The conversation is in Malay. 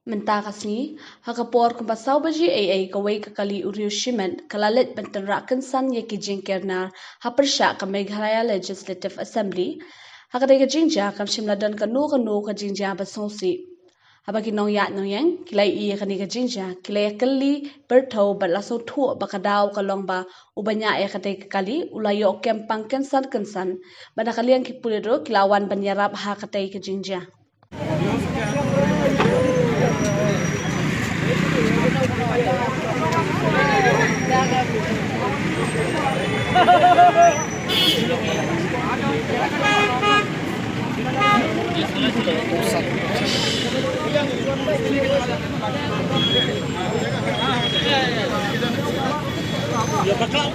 Mentakas ni, hakapor kung pasaw ba GAA kaway kakali uriushimen kalalit bentenra kynsan ye ki jingker na pyrshah ka Meghalaya Legislative Assembly, hakatay ka jingja kam shimladan kanu ka jingja basongsi. Habagi nongyang kilay iya kani ka jingja kilay kali bertau balasong tu bakadaw kalong ba ubanya ay katay kakali ulayo kempang kynsan banakaliang kipulido kilawan banyarap hakatay ka jingja. Ya bakal